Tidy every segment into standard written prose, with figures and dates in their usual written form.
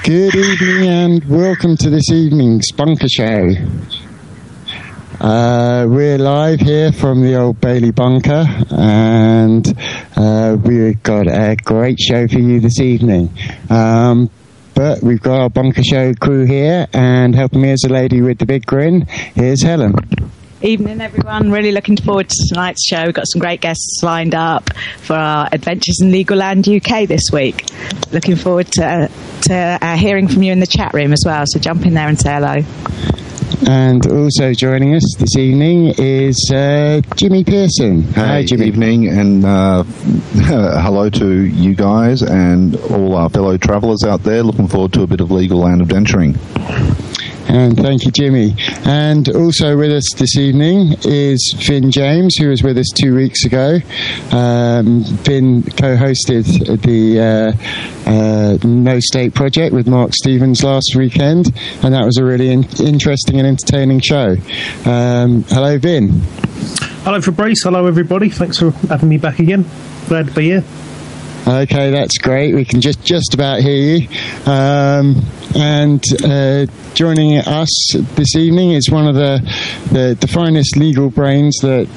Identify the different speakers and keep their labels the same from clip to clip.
Speaker 1: Good evening and welcome to this evening's Bunker Show. We're live here from the Old Bailey Bunker, and we've got a great show for you this evening. But we've got our Bunker Show crew here, and helping me is a lady with the big grin. Here's Helen.
Speaker 2: Evening, everyone. Really looking forward to tonight's show. We've got some great guests lined up for our Adventures in Legal Land UK this week. Looking forward to hearing from you in the chat room as well, so jump in there and say hello.
Speaker 1: And also joining us this evening is Jimmy Pearson. Hi, Jimmy.
Speaker 3: Good evening, and hello to you guys and all our fellow travellers out there. Looking forward to a bit of legal land adventuring.
Speaker 1: And thank you, Jimmy. And also with us this evening is Vin James, who was with us 2 weeks ago. Vin co-hosted the No State Project with Mark Stevens last weekend, and that was a really interesting and entertaining show. Hello, Vin.
Speaker 4: Hello, Fabrice. Hello, everybody. Thanks for having me back again. Glad to be here.
Speaker 1: Okay, that's great. We can just about hear you. And joining us this evening is one of the finest legal brains that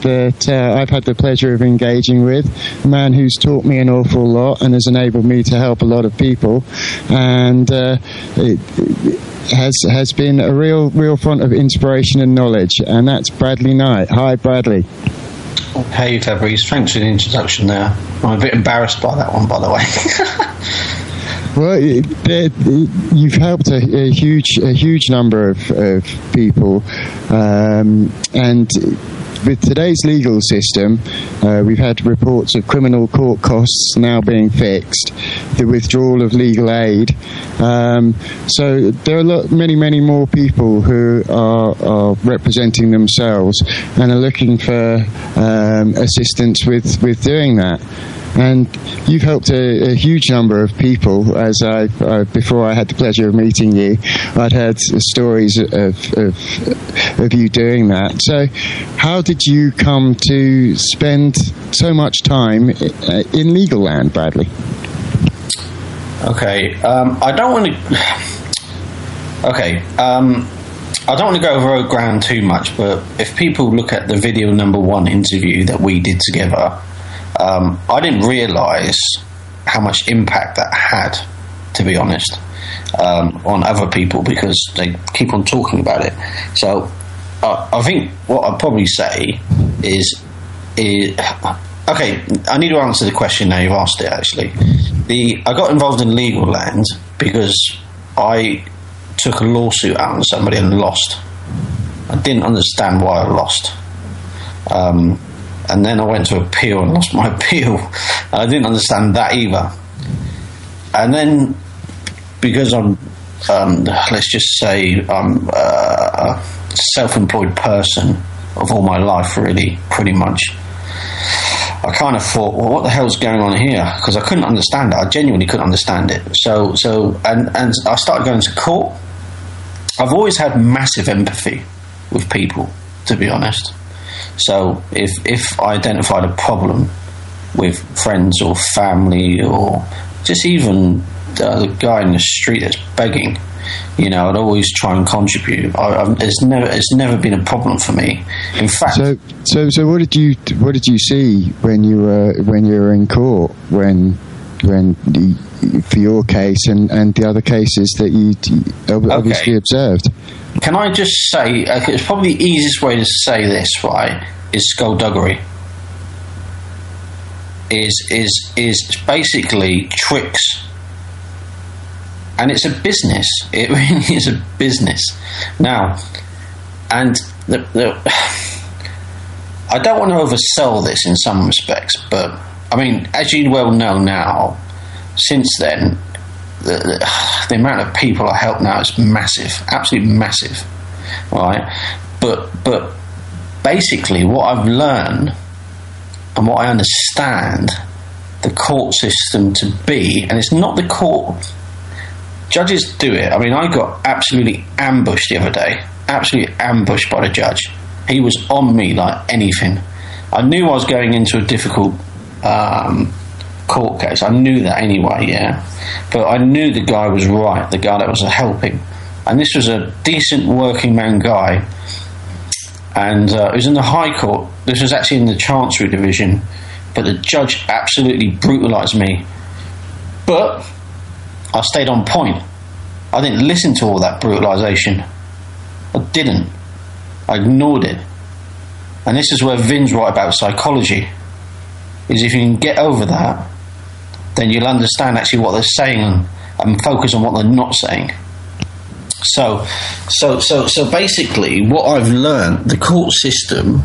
Speaker 1: I've had the pleasure of engaging with, a man who's taught me an awful lot and has enabled me to help a lot of people, and has been a real font of inspiration and knowledge, and that's Bradley Knight. Hi, Bradley.
Speaker 5: Hey Fabrice, thanks for the introduction there. I'm a bit embarrassed by that one, by the way.
Speaker 1: Well, you've helped a huge number of people, and with today's legal system, we've had reports of criminal court costs now being fixed, the withdrawal of legal aid. So there are many more people who are representing themselves and are looking for assistance with doing that. And you've helped a huge number of people. As before I had the pleasure of meeting you, I'd heard stories of you doing that. So how did you come to spend so much time in legal land, Bradley?
Speaker 5: Okay, I don't want to go over old ground too much, but if people look at the video #1 interview that we did together, I didn't realise how much impact that had, to be honest, on other people, because they keep on talking about it. So I think what I'd probably say is okay, I need to answer the question now you've asked it, actually. I got involved in legal land because I took a lawsuit out on somebody and lost. I didn't understand why I lost. And then I went to appeal and lost my appeal. I didn't understand that either. And then, because I'm, let's just say, I'm a self-employed person of all my life, really, pretty much, I kind of thought, well, what the hell's going on here? Because I couldn't understand it. I genuinely couldn't understand it. And I started going to court. I've always had massive empathy with people, to be honest. So if I identified a problem with friends or family, or just even the guy in the street that's begging, I'd always try and contribute. It's never been a problem for me. In fact,
Speaker 1: so what did you see when you were in court when for your case and the other cases that you obviously observed?
Speaker 5: Can I just say, it's probably the easiest way to say this, right, is skullduggery. Is basically tricks. And it's a business. It really is a business. Now, and I don't want to oversell this in some respects, but, I mean, as you well know now, since then, the amount of people I help now is massive, absolutely massive, right? But basically, what I've learned and what I understand the court system to be, and it's not the court. Judges do it. I mean, I got absolutely ambushed the other day, absolutely ambushed by the judge. He was on me like anything. I knew I was going into a difficult court case. I knew that anyway, yeah. But I knew the guy was right, the guy that was helping. And this was a decent working man guy. And it was in the High Court. This was actually in the Chancery Division. But the judge absolutely brutalised me. But I stayed on point. I didn't listen to all that brutalisation. I didn't. I ignored it. And this is where Vin's right about psychology. Is if you can get over that, then you'll understand actually what they're saying and focus on what they're not saying. So basically, what I've learned, the court system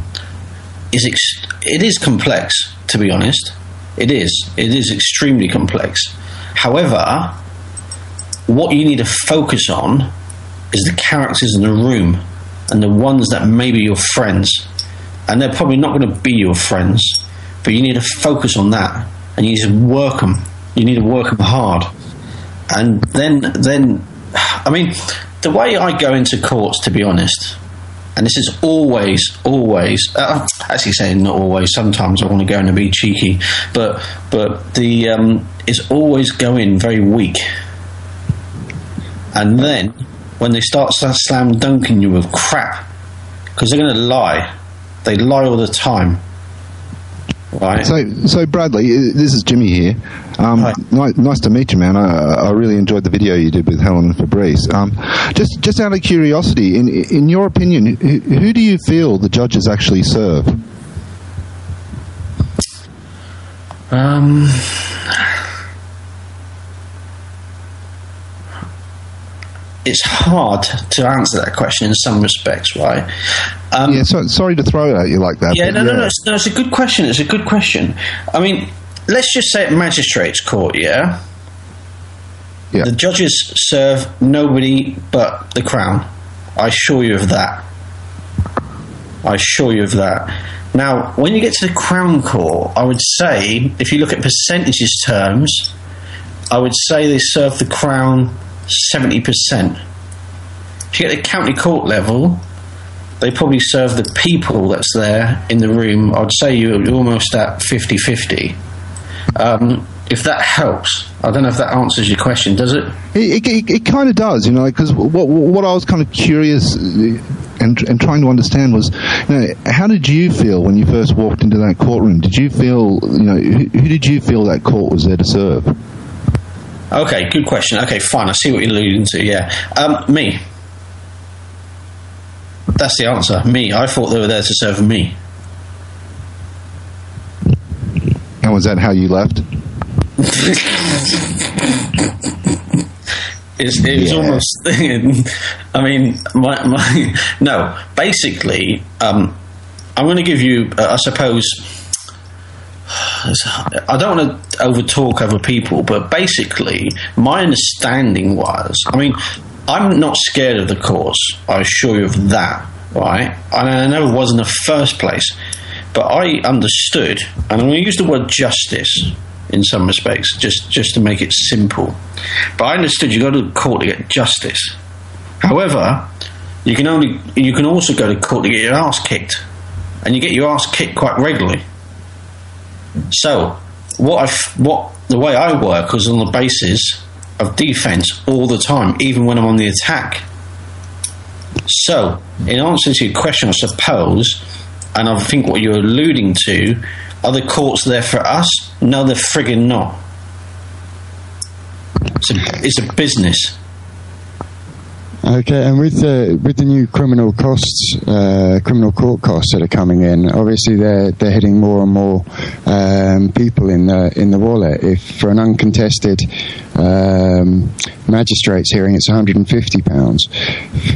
Speaker 5: is complex. To be honest, it is extremely complex. However, what you need to focus on is the characters in the room and the ones that may be your friends, and they're probably not going to be your friends, but you need to focus on that, and you need to work them. You need to work them hard, and then, I mean, the way I go into courts, to be honest, and this is always, actually saying not always, sometimes I want to go in and be cheeky, but it's always going very weak. And then, when they start slam dunking you with crap, because they're going to lie. They lie all the time. Right.
Speaker 3: So Bradley, this is Jimmy here. Nice to meet you, man. I really enjoyed the video you did with Helen and Fabrice. Just out of curiosity, in your opinion, who do you feel the judges actually serve?
Speaker 5: It's hard to answer that question in some respects, right?
Speaker 3: Sorry to throw it at you like that.
Speaker 5: Yeah, no, it's a good question. It's a good question. I mean, let's just say at magistrates' court, yeah? The judges serve nobody but the Crown. I assure you of that. Now, when you get to the Crown Court, I would say, if you look at percentages terms, I would say they serve the Crown 70%. If you get the county court level, they probably serve the people that's there in the room. I'd say you're almost at 50-50. If that helps, I don't know if that answers your question. Does it?
Speaker 3: It kind of does, because what I was kind of curious and trying to understand was, how did you feel when you first walked into that courtroom? Did you feel, who did you feel that court was there to serve?
Speaker 5: Okay, good question. Okay, fine. I see what you're alluding to, yeah. Me. That's the answer. Me. I thought they were there to serve me.
Speaker 3: And was that how you left?
Speaker 5: It was almost... I mean, no. Basically, I'm going to give you, I suppose... I don't want to over-talk over people, but basically, my understanding was... I mean, I'm not scared of the courts, I assure you of that, right? And I never was in the first place. But I understood, and I'm going to use the word justice in some respects, just to make it simple. But I understood you go to the court to get justice. However, you can also go to court to get your ass kicked. And you get your ass kicked quite regularly. So, the way I work was on the basis of defence all the time, even when I'm on the attack. So, in answer to your question, I suppose, and I think what you're alluding to, are the courts there for us? No, they're friggin' not. It's a business.
Speaker 1: Okay, and with the new criminal costs, criminal court costs that are coming in, obviously they're hitting more and more people in the wallet. If for an uncontested magistrate's hearing, it's £150.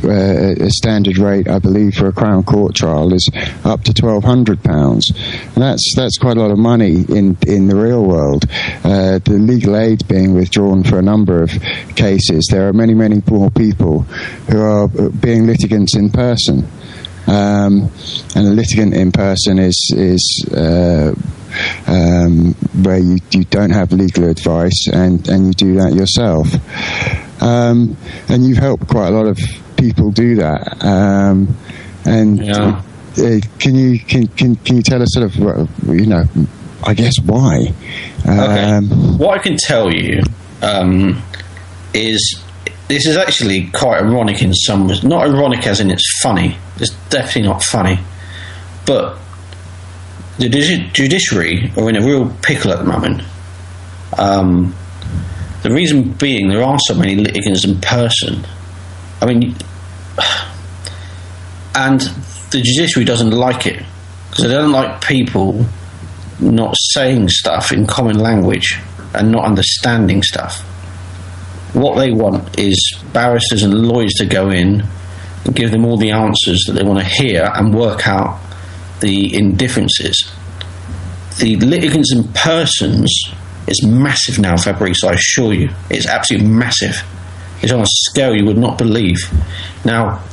Speaker 1: A standard rate, I believe, for a Crown Court trial is up to £1,200, and that's quite a lot of money in the real world. The legal aid being withdrawn for a number of cases, there are many more people who are being litigants in person, and a litigant in person is where you don't have legal advice and you do that yourself, and you've helped quite a lot of people do that. Can you tell us sort of I guess why?
Speaker 5: Okay. What I can tell you is this is actually quite ironic in some ways. Not ironic as in it's funny. It's definitely not funny. But the judiciary are in a real pickle at the moment. The reason being there are so many litigants in person. I mean, and the judiciary doesn't like it because they don't like people not saying stuff in common language and not understanding stuff. What they want is barristers and lawyers to go in and give them all the answers that they want to hear and work out the indifferences. The litigants in persons is massive now, Fabrice, I assure you. It's absolutely massive. It's on a scale you would not believe. Now,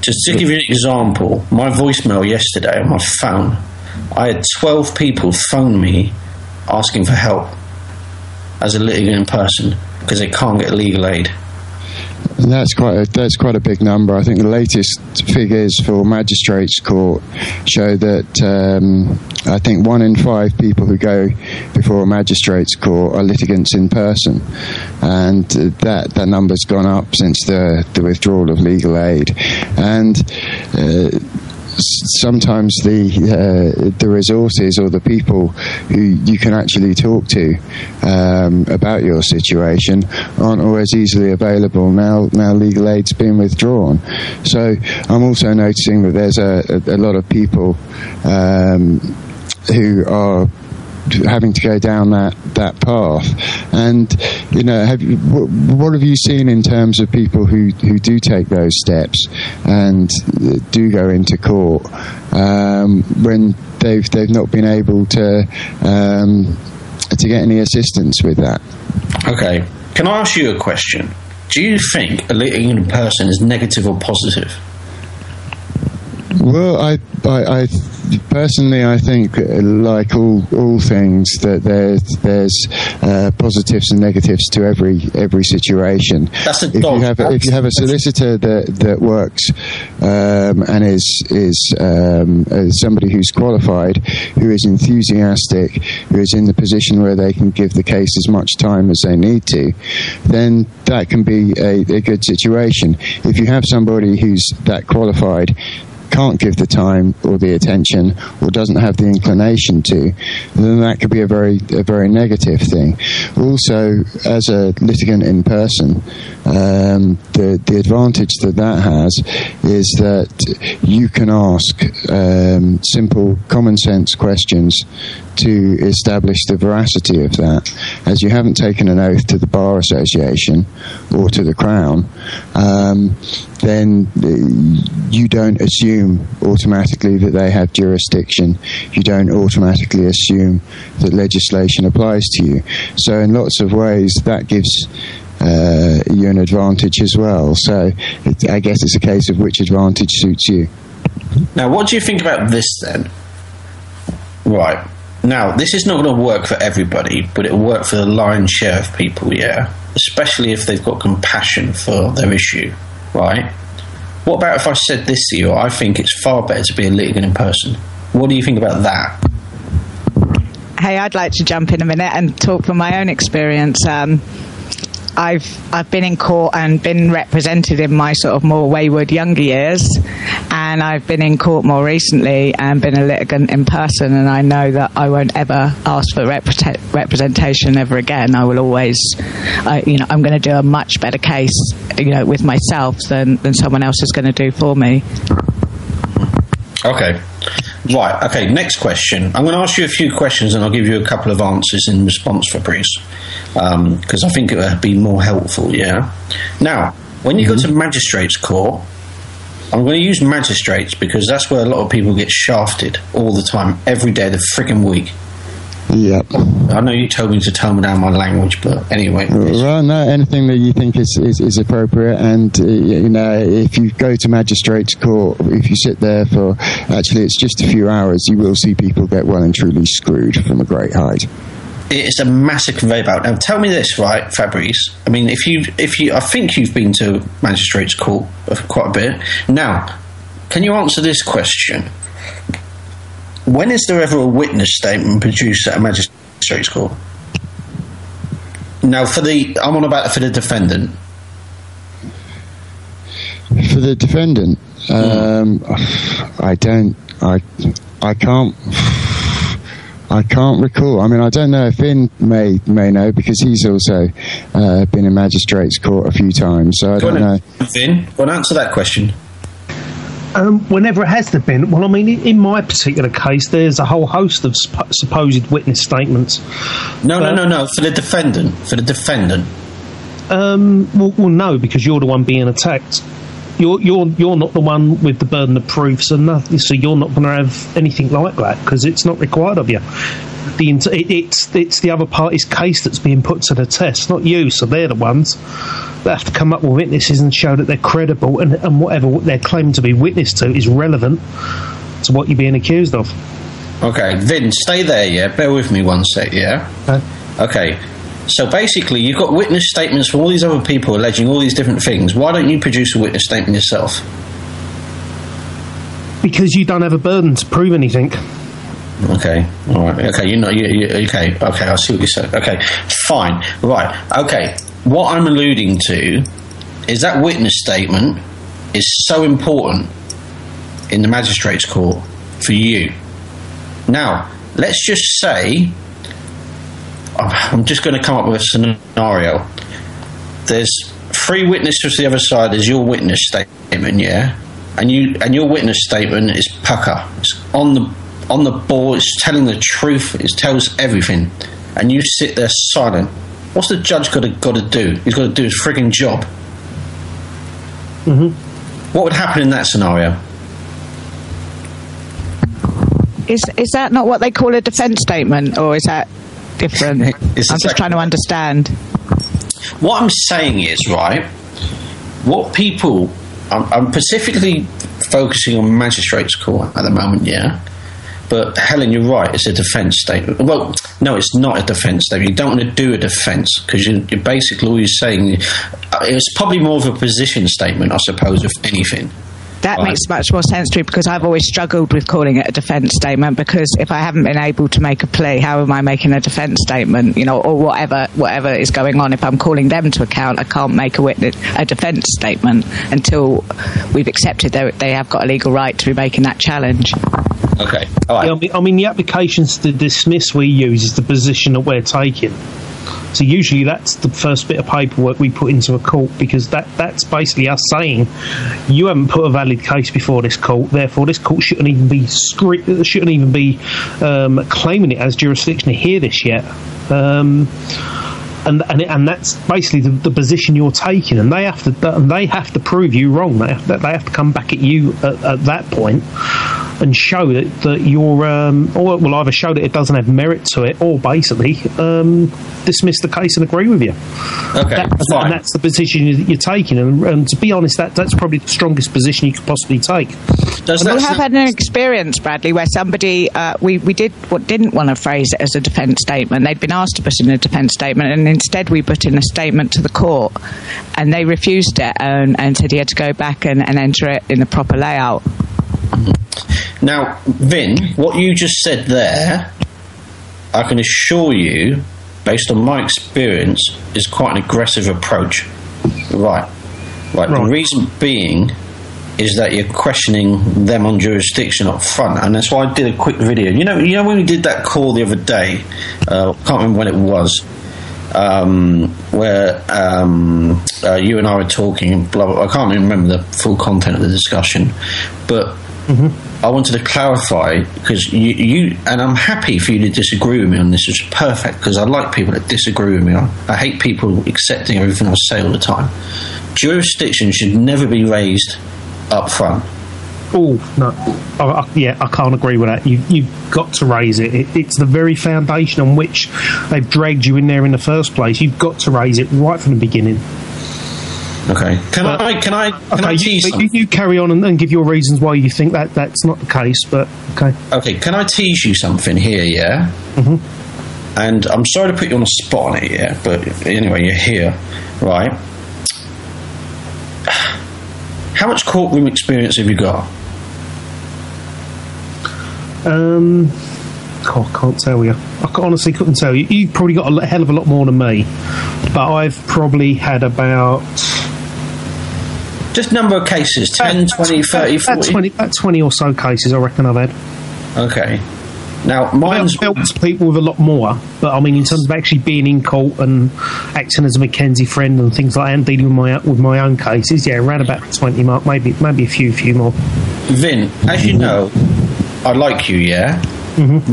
Speaker 5: just to give you an example, my voicemail yesterday on my phone, I had 12 people phone me asking for help as a litigant in person because they can't get legal aid.
Speaker 1: And that's quite a big number. I think the latest figures for magistrates' court show that I think 1 in 5 people who go before a magistrates' court are litigants in person, and that number's gone up since the withdrawal of legal aid. And sometimes the resources or the people who you can actually talk to about your situation aren't always easily available now legal aid's been withdrawn. So I'm also noticing that there's a lot of people who are having to go down that path. And what have you seen in terms of people who do take those steps and do go into court when they've not been able to get any assistance with that?
Speaker 5: Okay, can I ask you a question? Do you think a litigant in person is negative or positive?
Speaker 1: Well, I personally, I think, like all things, that there's positives and negatives to every situation.
Speaker 5: That's a dog.
Speaker 1: If you have a solicitor that works and is somebody who's qualified, who is enthusiastic, who is in the position where they can give the case as much time as they need to, then that can be a good situation. If you have somebody who's that qualified, can't give the time or the attention or doesn't have the inclination to, then that could be a very negative thing. Also, as a litigant in person, the advantage that has is that you can ask simple common sense questions to establish the veracity of that. As you haven't taken an oath to the Bar Association or to the Crown, then you don't assume automatically that they have jurisdiction. You don't automatically assume that legislation applies to you. So in lots of ways that gives you an advantage as well. So I guess it's a case of which advantage suits you.
Speaker 5: Now, what do you think about this then? Right. Now, this is not going to work for everybody, but it'll work for the lion's share of people, yeah? Especially if they've got compassion for their issue, right? What about if I said this to you? I think it's far better to be a litigant in person. What do you think about that?
Speaker 2: Hey, I'd like to jump in a minute and talk from my own experience. I've been in court and been represented in my sort of more wayward younger years, and I've been in court more recently and been a litigant in person, and I know that I won't ever ask for representation ever again. I will always, I'm going to do a much better case, with myself than someone else is going to do for me.
Speaker 5: Okay. Right, okay, next question. I'm going to ask you a few questions and I'll give you a couple of answers in response, Fabrice, because I think it would be more helpful, yeah? Now, when you go to magistrates' court, I'm going to use magistrates because that's where a lot of people get shafted all the time, every day of the frigging week.
Speaker 1: Yep.
Speaker 5: I know you told me to tone down my language, but anyway.
Speaker 1: Well, no, anything that you think is appropriate, and if you go to magistrates' court, if you sit there for, actually it's just a few hours, you will see people get well and truly screwed from a great height.
Speaker 5: It's a massive conveyor belt. Now, tell me this, right, Fabrice? I mean, if you, I think you've been to magistrates' court quite a bit. Now, can you answer this question? when is there ever a witness statement produced at a magistrate's court? Now, I'm on about for the defendant.
Speaker 1: For the defendant, I can't recall. I mean, I don't know if Vin may know, because he's also been in magistrate's court a few times, so I don't know.
Speaker 5: Vin, well, answer that question.
Speaker 4: Whenever it has been, well, I mean, in my particular case, there's a whole host of supposed witness statements.
Speaker 5: No. For the defendant.
Speaker 4: Well, no, because you're the one being attacked. You're not the one with the burden of proof, so you're not going to have anything like that, because it's not required of you. It's the other party's case that's being put to the test, not you. So they're the ones that have to come up with witnesses and show that they're credible, and whatever they're claiming to be witness to is relevant to what you're being accused of.
Speaker 5: Okay, Vin, stay there, yeah? Bear with me one sec, yeah? Okay. So basically, you've got witness statements from all these other people alleging all these different things. Why don't you produce a witness statement yourself?
Speaker 4: Because you don't have a burden to prove anything.
Speaker 5: Okay, all right. Okay, okay. I see what you're saying. Okay, fine. Right. Okay. What I'm alluding to is that witness statement is so important in the magistrate's court for you. Now, let's just say, I'm just going to come up with a scenario. There's 3 witnesses to the other side. There's your witness statement, yeah, and your witness statement is pucker. It's on the ball. It's telling the truth. It tells everything, and you sit there silent. What's the judge got to do? He's got to do his frigging job.
Speaker 4: Mm-hmm.
Speaker 5: What would happen in that scenario?
Speaker 2: Is that not what they call a defence statement, or is that different? I'm just trying to understand.
Speaker 5: What I'm saying is, right, what people... I'm specifically focusing on magistrate's court at the moment, yeah? But, Helen, you're right, it's a defence statement. Well, no, it's not a defence statement. You don't want to do a defence, because you're basically all you're saying... It's probably more of a position statement, I suppose, if anything.
Speaker 2: That makes much more sense to me, because I've always struggled with calling it a defence statement, because if I haven't been able to make a plea, how am I making a defence statement, or whatever is going on? If I'm calling them to account, I can't make a defence statement until we've accepted they have got a legal right to be making that challenge.
Speaker 5: Okay, all right.
Speaker 4: Yeah, I mean, the applications to dismiss we use is the position that we're taking. So usually that's the first bit of paperwork we put into a court, because that's basically us saying you haven't put a valid case before this court, therefore this court shouldn't even be claiming it as jurisdiction to hear this yet. And that's basically the position you're taking, and they have to prove you wrong. They have to come back at you at that point and show that you're or will either show that it doesn't have merit to it, or basically dismiss the case and agree with you.
Speaker 5: Okay, fine.
Speaker 4: And that's the position you're taking, and to be honest, that's probably the strongest position you could possibly take.
Speaker 2: We have had an experience, Bradley, where somebody we didn't want to phrase it as a defence statement. They'd been asked to put in a defence statement, and instead we put in a statement to the court, and they refused it and said he had to go back and enter it in the proper layout.
Speaker 5: Now, Vin, what you just said there, I can assure you, based on my experience, is quite an aggressive approach. Right. The reason being is that you're questioning them on jurisdiction up front, and that's why I did a quick video. You know when we did that call the other day, I can't remember when it was, where you and I were talking and blah, blah, blah. I can't even remember the full content of the discussion, but I wanted to clarify, because you and I'm happy for you to disagree with me on this, which is perfect, because I like people that disagree with me. I hate people accepting everything I say all the time. Jurisdiction should never be raised up front.
Speaker 4: Oh, no. I can't agree with that. You've got to raise it. It's the very foundation on which they've dragged you in there in the first place. You've got to raise it right from the beginning.
Speaker 5: Okay. Can I tease something?
Speaker 4: You carry on and give your reasons why you think that's not the case, but okay.
Speaker 5: Okay, can I tease you something here, yeah?
Speaker 4: Mm-hmm.
Speaker 5: And I'm sorry to put you on the spot on it, yeah, but anyway, you're here, right? How much courtroom experience have you got?
Speaker 4: I can't tell you. I honestly couldn't tell you. You've probably got a hell of a lot more than me, but I've probably had about...
Speaker 5: Just number of cases, 10, 20, 30, 40?
Speaker 4: About 20 or so cases, I reckon I've had.
Speaker 5: Okay. Now, mine's...
Speaker 4: I've helped people with a lot more, but I mean, in terms of actually being in court and acting as a Mackenzie friend and things like that, and dealing with my own cases, yeah, around about the 20 mark, maybe a few more.
Speaker 5: Vin, as you know, I like you, yeah? Mm-hmm.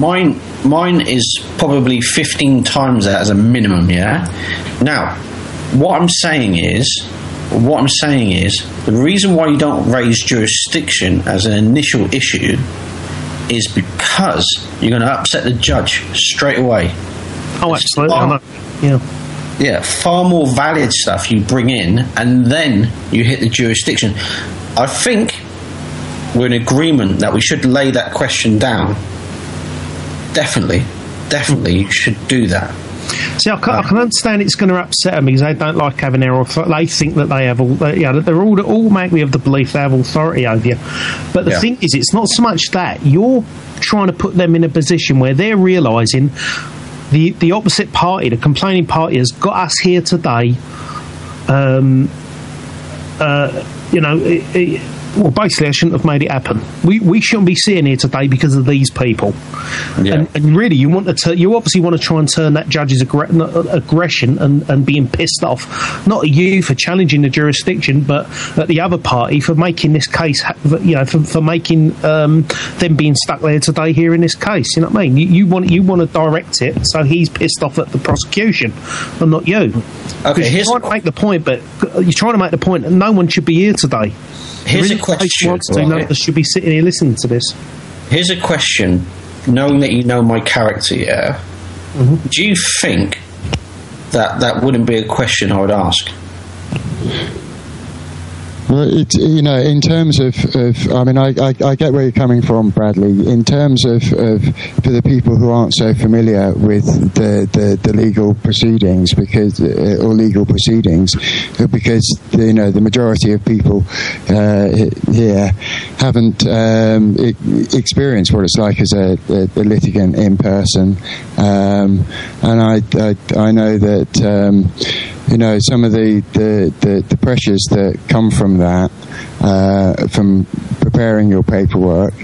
Speaker 5: Mine is probably 15 times that as a minimum, yeah? Now, what I'm saying is, the reason why you don't raise jurisdiction as an initial issue is because you're going to upset the judge straight away.
Speaker 4: Oh, absolutely.
Speaker 5: Yeah, far more valid stuff you bring in, and then you hit the jurisdiction. I think we're in agreement that we should lay that question down. Definitely, you should do that.
Speaker 4: See, I can understand it's going to upset them because they don't like having their authority. They think that they have they're all automatically of the belief they have authority over you. But the thing is, it's not so much that. You're trying to put them in a position where they're realising the opposite party, the complaining party, has got us here today. Well, basically, I shouldn't have made it happen. We shouldn't be sitting here today because of these people. Yeah. And really, you obviously want to try and turn that judge's aggression and being pissed off, not at you for challenging the jurisdiction, but at the other party for making this case, for making them being stuck there today here in this case. You know what I mean? You want to direct it so he's pissed off at the prosecution and not you. Okay, you're trying to make the point, but you're trying to make the point that no one should be here today.
Speaker 5: Here's a question.
Speaker 4: Right? Should be sitting here listening to this.
Speaker 5: Here's a question. Knowing that you know my character, yeah, do you think that wouldn't be a question I would ask?
Speaker 1: Well, in terms of I mean, I get where you're coming from, Bradley. In terms of for the people who aren't so familiar with the legal proceedings, because the majority of people here haven't experienced what it's like as a litigant in person, and I know that. Some of the pressures that come from that, from preparing your paperwork,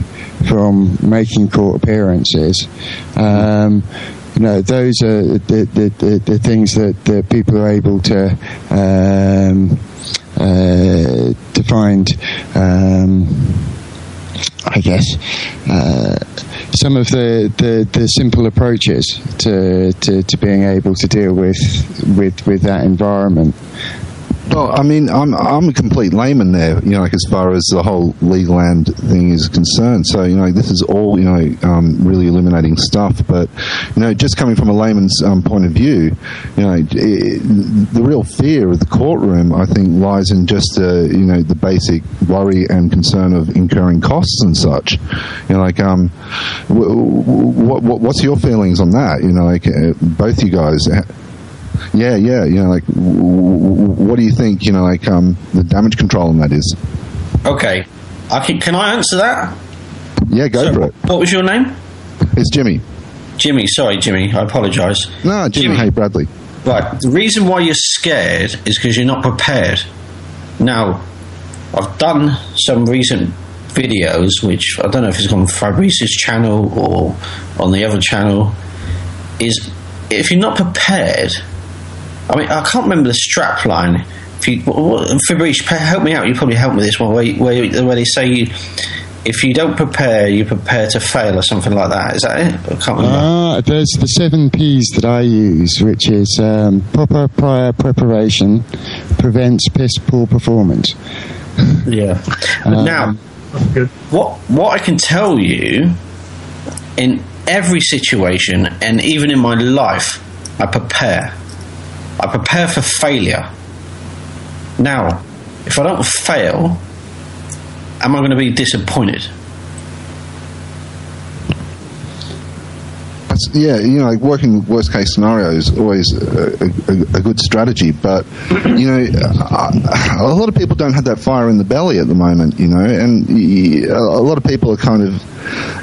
Speaker 1: from making court appearances, those are the things that people are able to find, I guess, some of the simple approaches to being able to deal with that environment.
Speaker 3: Well, I mean, I'm a complete layman there, as far as the whole legal land thing is concerned. So, this is all, really illuminating stuff. But, just coming from a layman's point of view, the real fear of the courtroom, I think, lies in just the basic worry and concern of incurring costs and such. What's your feelings on that? Both you guys. Yeah. What do you think? The damage control on that is.
Speaker 5: Okay, can I answer that?
Speaker 3: Yeah, go for it.
Speaker 5: What was your name?
Speaker 3: It's Jimmy.
Speaker 5: Jimmy, sorry, Jimmy. I apologise.
Speaker 3: No, Jimmy. Hey, Bradley.
Speaker 5: Right. The reason why you're scared is because you're not prepared. Now, I've done some recent videos, which I don't know if it's on Fabrice's channel or on the other channel. Is if you're not prepared. I mean, I can't remember the strap line. Fabrice, help me out. You probably help me with this one, where they say if you don't prepare, you prepare to fail, or something like that. Is that it? I can't remember.
Speaker 1: There's the 7 P's that I use, which is proper prior preparation prevents poor performance.
Speaker 5: Yeah. Now, what I can tell you, in every situation, and even in my life, I prepare. I prepare for failure. Now, if I don't fail, am I going to be disappointed?
Speaker 3: Yeah, like working worst case scenario is always a good strategy, but a lot of people don't have that fire in the belly at the moment, and a lot of people are kind of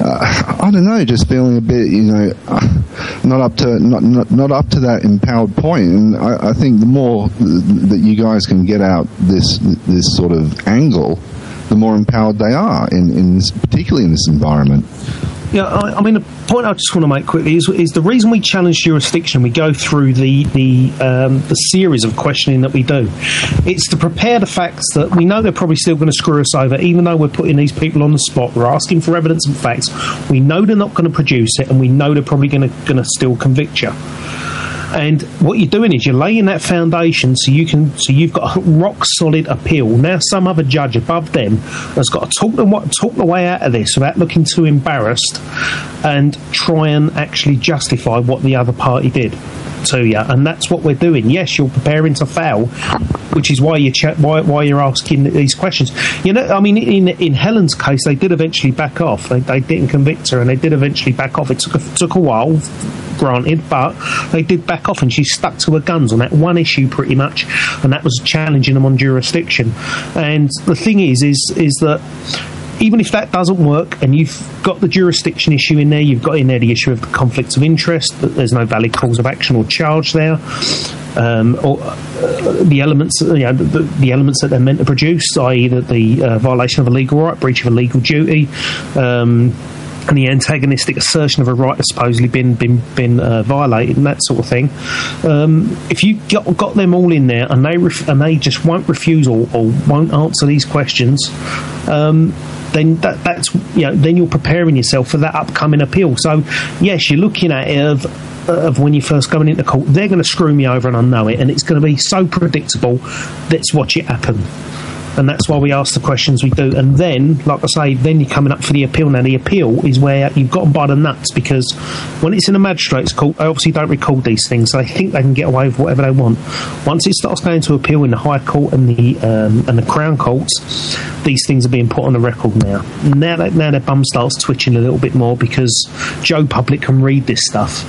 Speaker 3: I don't know, just feeling a bit, not up to that empowered point. And I think the more that you guys can get out this sort of angle, the more empowered they are in this, particularly in this environment.
Speaker 4: Yeah, I mean, the point I just want to make quickly is the reason we challenge jurisdiction. We go through the series of questioning that we do. It's to prepare the facts that we know they're probably still going to screw us over, even though we're putting these people on the spot. We're asking for evidence and facts. We know they're not going to produce it, and we know they're probably going to still convict you. And what you're doing is you're laying that foundation so you've got a rock solid appeal. Now some other judge above them has got to talk the way out of this without looking too embarrassed and try and actually justify what the other party did to you. And that's what we're doing. Yes, you're preparing to fail, which is why you're asking these questions. I mean, in Helen's case, they did eventually back off. They didn't convict her, and they did eventually back off. It took a while, granted, but they did back off, and she stuck to her guns on that one issue pretty much, and that was challenging them on jurisdiction. And the thing is that even if that doesn't work and you've got the jurisdiction issue in there, you've got in there the issue of the conflicts of interest, that there's no valid cause of action or charge there, or the elements, the elements that they're meant to produce, i.e. that the violation of a legal right, breach of a legal duty, and the antagonistic assertion of a right has supposedly been violated, and that sort of thing. If you got them all in there and they just won't refuse or won't answer these questions, then that's then you're preparing yourself for that upcoming appeal. So yes, you're looking at it of when you're first going into court, they're going to screw me over and I know it, and it's going to be so predictable. Let's watch it happen. And that's why we ask the questions we do. And then, like I say, then you're coming up for the appeal. Now, the appeal is where you've got them by the nuts, because when it's in a magistrate's court, they obviously don't record these things, so they think they can get away with whatever they want. Once it starts going to appeal in the High Court and the Crown Courts, these things are being put on the record now. Now their bum starts twitching a little bit more, because Joe Public can read this stuff.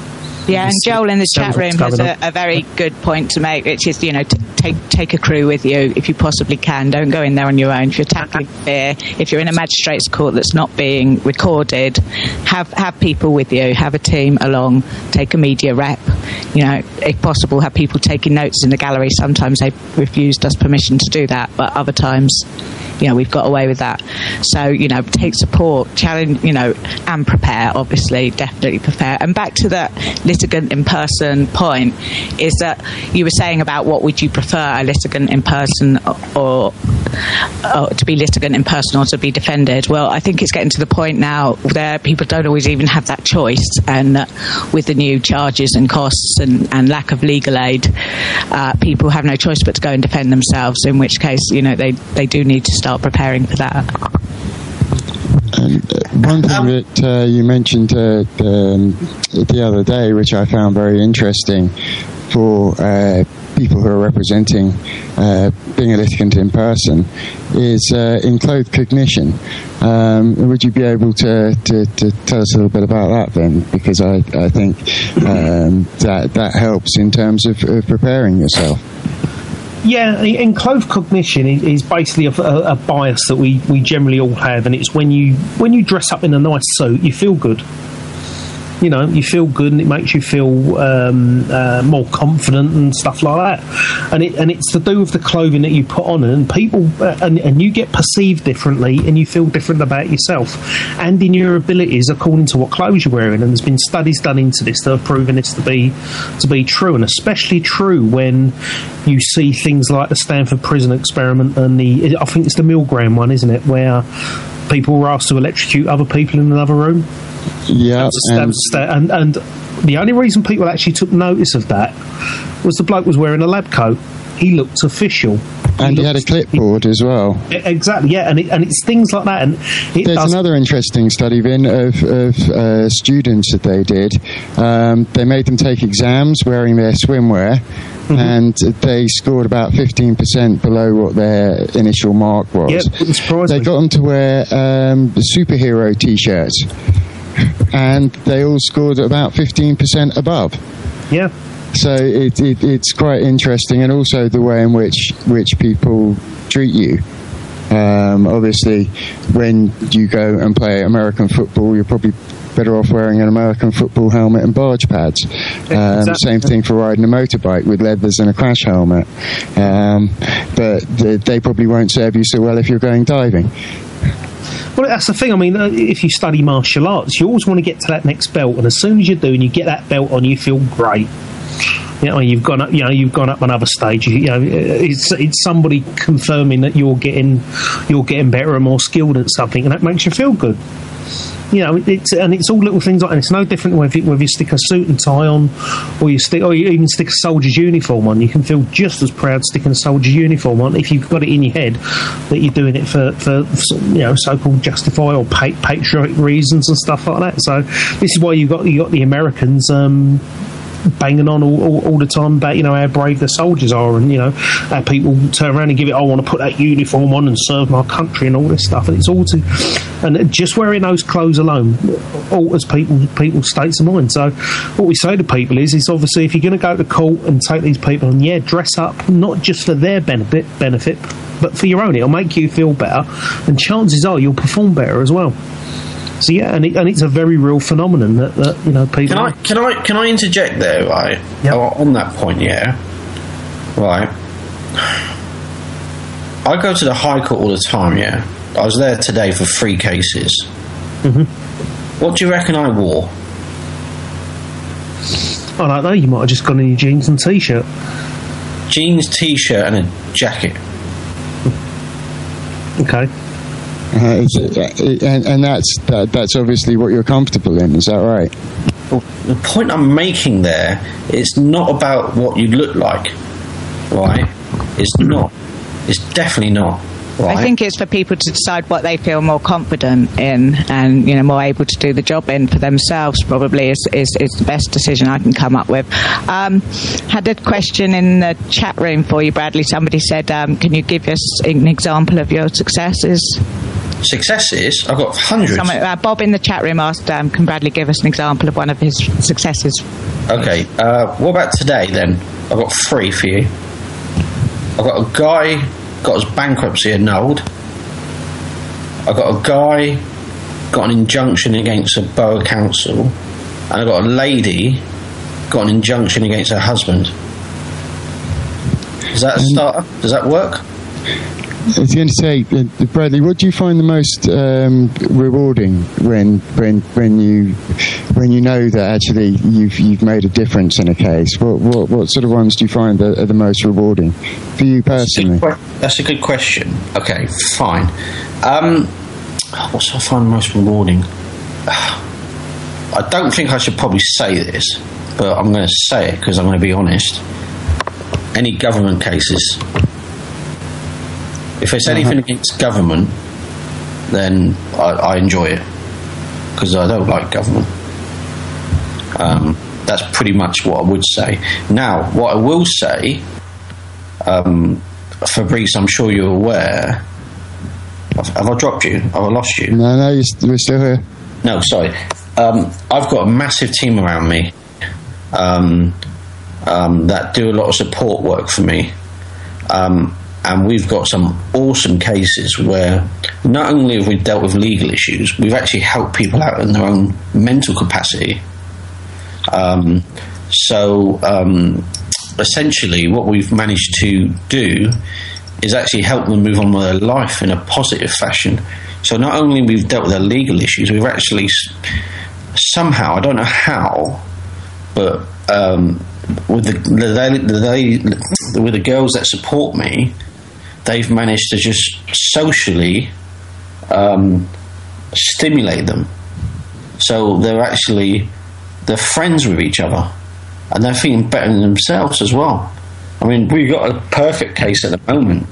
Speaker 2: Yeah, and Joel in the chat room has a very good point to make, which is, take a crew with you if you possibly can. Don't go in there on your own. If you're tackling fear, if you're in a magistrate's court that's not being recorded, have people with you, have a team along, take a media rep. If possible, have people taking notes in the gallery. Sometimes they've refused us permission to do that, but other times, we've got away with that. So, take support, challenge, and prepare, obviously, definitely prepare. And back to that litigant in person point, is that you were saying about what would you prefer, a litigant in person or to be litigant in person or to be defended. Well, I think it's getting to the point now where people don't always even have that choice, and with the new charges and costs and lack of legal aid, people have no choice but to go and defend themselves, in which case, they do need to start preparing for that.
Speaker 1: One thing that you mentioned the other day, which I found very interesting for people who are representing being a litigant in person, is enclosed cognition. Would you be able to tell us a little bit about that then? Because I think that helps in terms of preparing yourself.
Speaker 4: Yeah, enclosed cognition is basically a bias that we generally all have, and it's when you dress up in a nice suit, you feel good. You feel good, and it makes you feel more confident and stuff like that. And it's to do with the clothing that you put on, and people and you get perceived differently, and you feel different about yourself and in your abilities according to what clothes you're wearing. And there's been studies done into this that have proven this to be true, and especially true when you see things like the Stanford Prison Experiment and I think it's the Milgram one, isn't it, where people were asked to electrocute other people in another room.
Speaker 1: Yeah,
Speaker 4: and the only reason people actually took notice of that was the bloke was wearing a lab coat. He looked official.
Speaker 1: And he had a clipboard as well.
Speaker 4: Exactly, yeah, and it's things like that. And
Speaker 1: there's another interesting study, Vin, of students that they did. They made them take exams wearing their swimwear, and they scored about 15% below what their initial mark was.
Speaker 4: Yeah, it surprised me.
Speaker 1: They got them to wear superhero T-shirts. and they all scored about 15% above.
Speaker 4: Yeah.
Speaker 1: So it's quite interesting, and also the way in which people treat you. Obviously, when you go and play American football, you're probably better off wearing an American football helmet and barge pads.
Speaker 4: Exactly.
Speaker 1: Same thing for riding a motorbike with leathers and a crash helmet. But they probably won't serve you so well if you're going diving.
Speaker 4: Well, that's the thing. I mean, if you study martial arts, you always want to get to that next belt, and as soon as you do, and you get that belt on, you feel great. You've gone up. You've gone up another stage. It's somebody confirming that you're getting better and more skilled at something, and that makes you feel good. It's all little things like that. It's no different whether you stick a suit and tie on, or you even stick a soldier's uniform on. You can feel just as proud sticking a soldier's uniform on if you've got it in your head that you're doing it for so-called justify or patriotic reasons and stuff like that. So this is why you got the Americans banging on all the time about how brave the soldiers are, and how people turn around and give it, I want to put that uniform on and serve my country and all this stuff, and it's all and just wearing those clothes alone alters people's states of mind. So what we say to people is obviously if you're going to go to court and take these people on, dress up, not just for their benefit but for your own. It'll make you feel better, and chances are you'll perform better as well. So and it's a very real phenomenon that people.
Speaker 5: Can I interject there, right?
Speaker 4: Yep.
Speaker 5: On that point, right. I go to the High Court all the time. Yeah, I was there today for 3 cases.
Speaker 4: Mm-hmm.
Speaker 5: What do you reckon I wore?
Speaker 4: I don't know. You might have just gone in your jeans and t-shirt.
Speaker 5: Jeans, t-shirt, and a jacket.
Speaker 4: Okay.
Speaker 1: And that's obviously what you're comfortable in, is that right?
Speaker 5: Well, the point I'm making there is not about what you look like, right? It's not. It's definitely not. Right?
Speaker 2: I think it's for people to decide what they feel more confident in, and more able to do the job in for themselves. Probably is the best decision I can come up with. Had a question in the chat room for you, Bradley. Somebody said, "Can you give us an example of your successes?"
Speaker 5: Successes? I've got hundreds.
Speaker 2: Bob in the chat room asked, "Can Bradley give us an example of one of his successes?"
Speaker 5: Okay. What about today then? I've got 3 for you. I've got a guy got his bankruptcy annulled. I've got a guy got an injunction against a borough council, and I've got a lady got an injunction against her husband. Is that a starter? Does that work?
Speaker 1: I was going to say, Bradley, what do you find the most rewarding when you know that actually you've made a difference in a case? What sort of ones do you find are the most rewarding for you personally?
Speaker 5: That's a good question. Okay, fine. What do I find most rewarding? I don't think I should probably say this, but I'm going to say it because I'm going to be honest. Any government cases. If it's anything against government, then I enjoy it because I don't like government. That's pretty much what I would say. Now, what I will say, Fabrice, I'm sure you're aware. Have I dropped you? Have I lost you?
Speaker 1: No, we're still here.
Speaker 5: No, sorry. I've got a massive team around me that do a lot of support work for me. And we've got some awesome cases where not only have we dealt with legal issues, we've actually helped people out in their own mental capacity. Essentially, what we've managed to do is actually help them move on with their life in a positive fashion. So not only we've dealt with their legal issues, we've actually somehow, I don't know how, but with the girls that support me, they've managed to just socially stimulate them. So they're friends with each other, and they're feeling better than themselves as well. I mean, we've got a perfect case at the moment,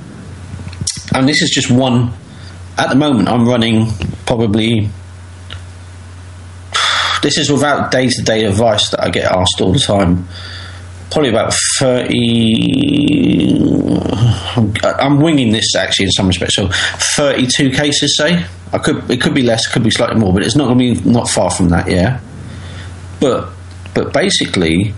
Speaker 5: and this is just one. At the moment, I'm running probably. This is without day-to-day advice that I get asked all the time. probably about 30. I'm winging this actually in some respects. So 32 cases, say. It could be less, could be slightly more, but it's not going to be not far from that. Yeah. But basically,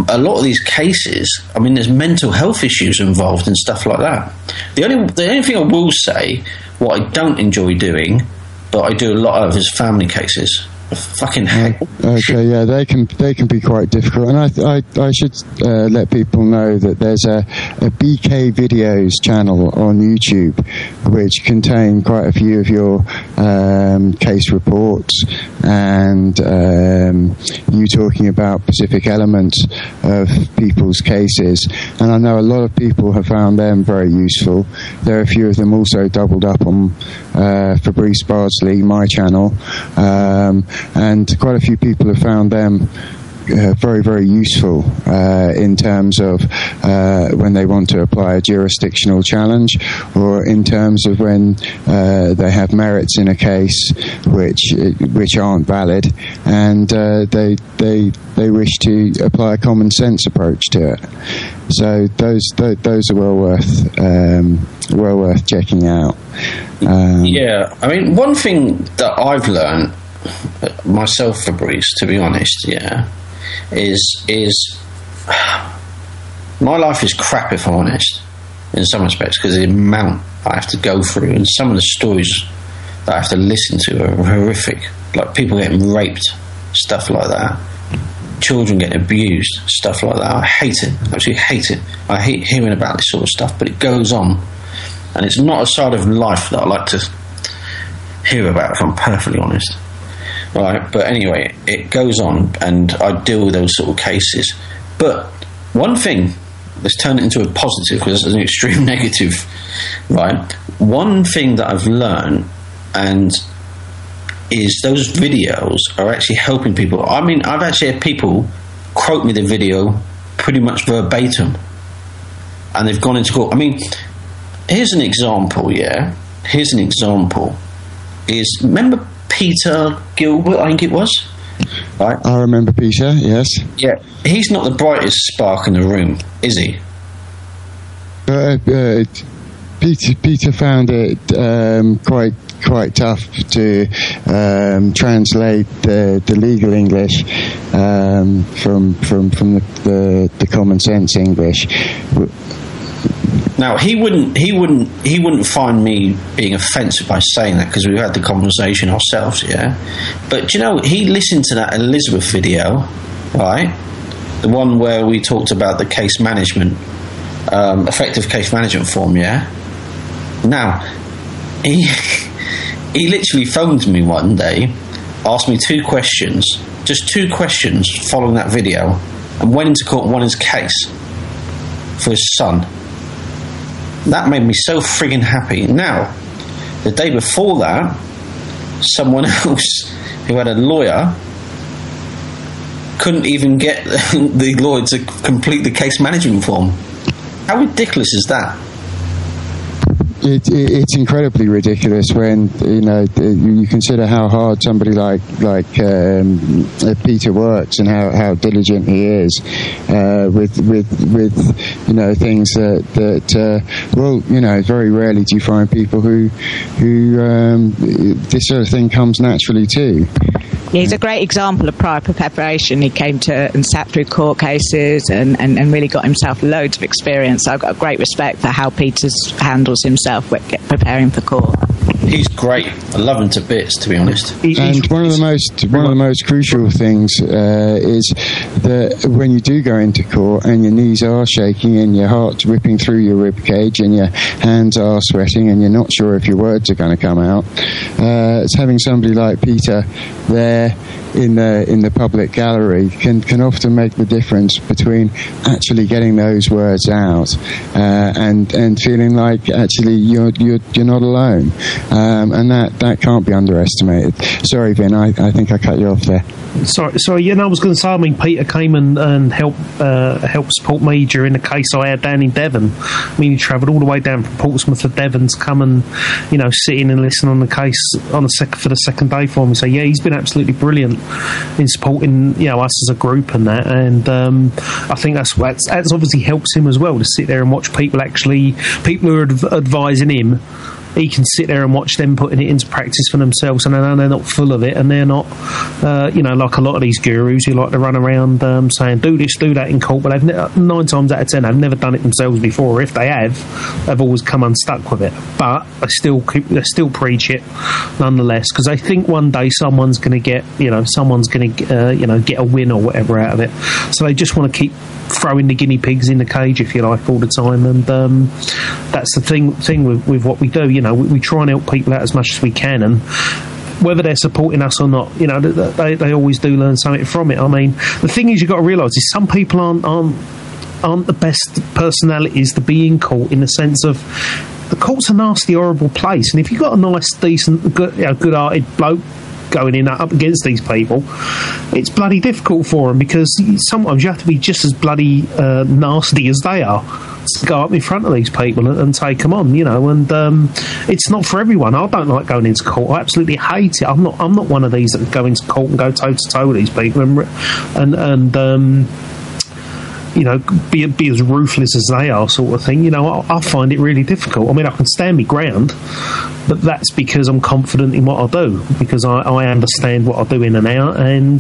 Speaker 5: a lot of these cases, I mean, there's mental health issues involved and stuff like that. The only thing I will say, what I don't enjoy doing, but I do a lot of, is family cases. I fucking hate.
Speaker 1: Okay, yeah, they can be quite difficult, and I should let people know that there's a BK Videos channel on YouTube which contain quite a few of your case reports and you talking about specific elements of people's cases, and I know a lot of people have found them very useful. There are a few of them also doubled up on Fabrice Bardsley, my channel. And quite a few people have found them very, very useful in terms of when they want to apply a jurisdictional challenge, or in terms of when they have merits in a case which aren't valid, and they wish to apply a common sense approach to it. So those are well worth checking out.
Speaker 5: Yeah, I mean, one thing that I've learned myself, Fabrice, to be honest, yeah, is my life is crap, if I'm honest, in some respects, because the amount I have to go through and some of the stories that I have to listen to are horrific, like people getting raped, stuff like that, children getting abused, stuff like that. I hate it, absolutely hate it. I hate hearing about this sort of stuff, but it goes on, and it's not a side of life that I like to hear about, if I'm perfectly honest. Right, but anyway, it goes on, and I deal with those sort of cases. But one thing, let's turn it into a positive, because it's an extreme negative, right? One thing that I've learned, and is those videos are actually helping people. I mean, I've actually had people quote me the video pretty much verbatim, and they've gone into court. I mean, here's an example, yeah? Here's an example. Remember Peter Gilbert, I think it was? Right?
Speaker 1: I remember Peter, yes.
Speaker 5: Yeah, he's not the brightest spark in the room, is he?
Speaker 1: Peter found it quite tough to translate the legal English from the common sense English.
Speaker 5: Now he wouldn't find me being offensive by saying that, because we've had the conversation ourselves, yeah. But you know, he listened to that Elizabeth video, right? The one where we talked about the case management, effective case management form, yeah. Now he literally phoned me one day, asked me two questions following that video, and went into court and won his case for his son. That made me so friggin' happy. Now, the day before that, someone else who had a lawyer couldn't even get the lawyer to complete the case management form. How ridiculous is that?
Speaker 1: It's incredibly ridiculous when you consider how hard somebody like Peter works, and how diligent he is with things that very rarely do you find people who this sort of thing comes naturally to.
Speaker 2: Yeah, he's a great example of prior preparation. He came to and sat through court cases and really got himself loads of experience. So I've got great respect for how Peter handles himself preparing for court.
Speaker 5: He's great. I love him to bits, to be honest.
Speaker 1: And one of the most crucial things is that when you do go into court and your knees are shaking and your heart's ripping through your rib cage and your hands are sweating and you're not sure if your words are going to come out, it's having somebody like Peter there in the public gallery can often make the difference between actually getting those words out and feeling like actually you're not alone. and that can't be underestimated. Sorry, Vin, I think I cut you off there.
Speaker 4: Sorry. Yeah, no, I was going to say. I mean, Peter came and helped support me during the case I had down in Devon. I mean, he travelled all the way down from Portsmouth to Devon to come and sit in and listen on the case for the second day for me. So yeah, he's been absolutely brilliant in supporting us as a group and that. And I think that's obviously helps him as well to sit there and watch people who are advising him. He can sit there and watch them putting it into practice for themselves, and they're not full of it, and they're not, like a lot of these gurus who like to run around saying do this, do that in court, but they've 9 times out of 10 they've never done it themselves before. Or if they have, they've always come unstuck with it. But they still preach it nonetheless, because they think one day someone's going to get, get a win or whatever out of it. So they just want to keep throwing the guinea pigs in the cage, if you like, all the time. And that's the thing with what we do. We try and help people out as much as we can, and whether they're supporting us or not, they always do learn something from it. I mean, the thing is, you've got to realise is some people aren't the best personalities to be in court, in the sense of the court's a nasty, horrible place, and if you've got a nice, decent, good-hearted bloke going in up against these people, it's bloody difficult for them, because sometimes you have to be just as bloody nasty as they are to go up in front of these people and take them on, and it's not for everyone. I don't like going into court. I absolutely hate it. I'm not one of these that go into court and go toe to toe with these people and be as ruthless as they are, sort of thing. I find it really difficult. I mean, I can stand my ground, but that's because I'm confident in what I do, because I understand what I do in and out, and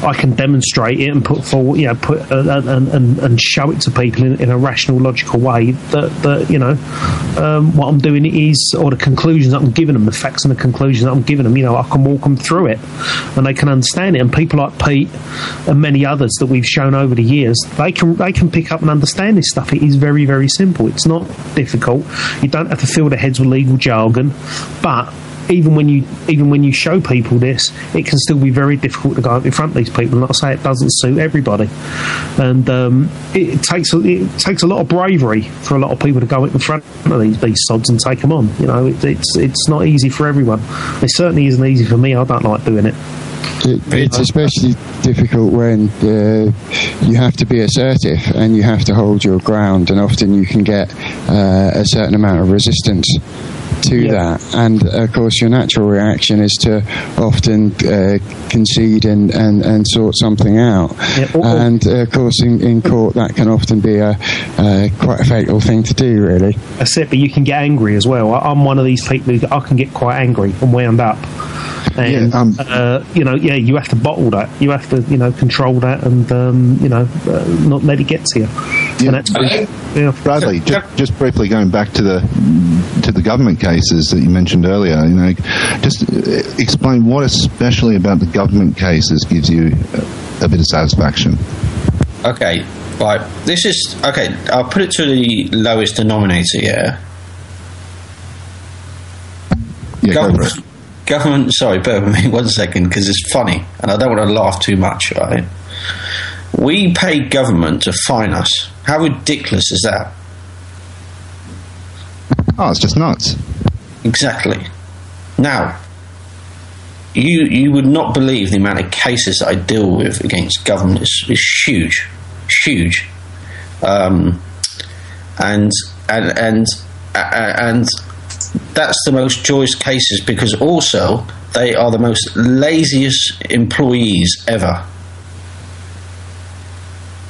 Speaker 4: I can demonstrate it and put forward, and show it to people in a rational, logical way that what I'm doing is, or the conclusions that I'm giving them, the facts and the conclusions that I'm giving them, I can walk them through it, and they can understand it. And people like Pete and many others that we've shown over the years, they can pick up and understand this stuff. It is very, very simple. It's not difficult. You don't have to fill their heads with legal jargon, but even when you show people this, it can still be very difficult to go up in front of these people. And like I say, it doesn't suit everybody, and it takes a lot of bravery for a lot of people to go in front of these sods and take them on. It's not easy for everyone. It certainly isn't easy for me. I don't like doing it.
Speaker 1: It's especially difficult when you have to be assertive and you have to hold your ground, and often you can get a certain amount of resistance to that, and of course your natural reaction is to often concede and sort something out, and of course in court that can often be quite a fatal thing to do, really.
Speaker 4: That's it, but you can get angry as well. I'm one of these people who I can get quite angry and wound up, and you have to bottle that, you have to control that, and not let it get to you. And that's
Speaker 3: Bradley, just briefly going back to the government cases that you mentioned earlier, just explain what especially about the government cases gives you a bit of satisfaction.
Speaker 5: Okay, right. This is okay. I'll put it to the lowest denominator. Yeah. Government. Sorry, bear with me 1 second, because it's funny, and I don't want to laugh too much. Right. We pay government to fine us. How ridiculous is that?
Speaker 3: Oh, it's just nuts.
Speaker 5: Exactly. Now, you would not believe the amount of cases that I deal with against government is huge, and that's the most joyous cases, because also they are the most laziest employees ever.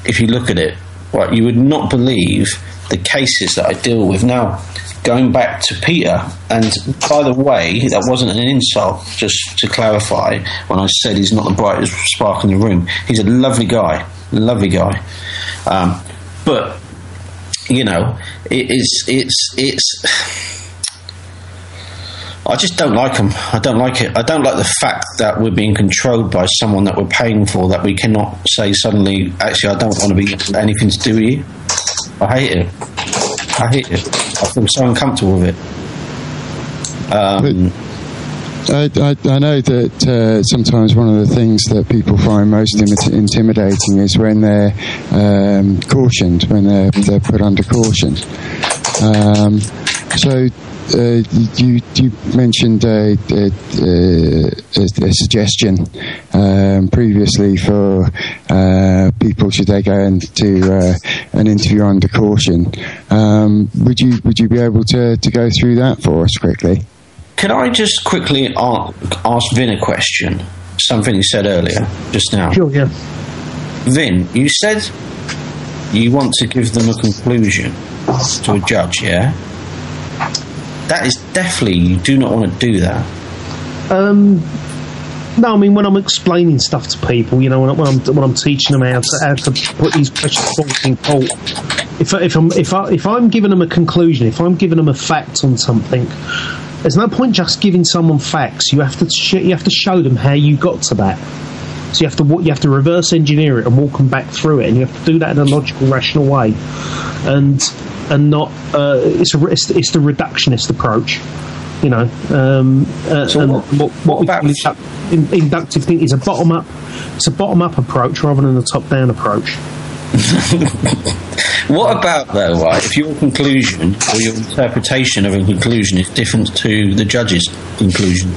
Speaker 5: If you look at it, right, you would not believe the cases that I deal with. Now, going back to Peter, and by the way, that wasn't an insult, just to clarify, when I said he's not the brightest spark in the room. He's a lovely guy. But, it's I just don't like them. I don't like it. I don't like the fact that we're being controlled by someone that we're paying for, that we cannot say suddenly, actually, I don't want to be anything to do with you. I hate it. I feel so uncomfortable with it.
Speaker 1: I know that sometimes one of the things that people find most intimidating is when they're cautioned, when they're put under caution. So you mentioned a suggestion previously for people should they go into an interview under caution. Would you be able to go through that for us quickly?
Speaker 5: Could I just quickly ask Vin a question? Something you said earlier, just now.
Speaker 4: Sure, yeah.
Speaker 5: Vin, you said you want to give them a conclusion to a judge, yeah? That is definitely, you do not want to do that.
Speaker 4: No, I mean, when I'm explaining stuff to people, you know, when I'm teaching them how to put these questions forward in court, if I'm giving them a conclusion, if I'm giving them a fact on something, there's no point just giving someone facts. You have to show them how you got to that. So you have to reverse engineer it and walk them back through it, and you have to do that in a logical, rational way, and not it's the reductionist approach, you know.
Speaker 5: So what
Speaker 4: we
Speaker 5: about
Speaker 4: call inductive thinking is a bottom up. It's a bottom up approach rather than a top down approach.
Speaker 5: What about, though, right, if your conclusion or your interpretation of a conclusion is different to the judge's conclusion?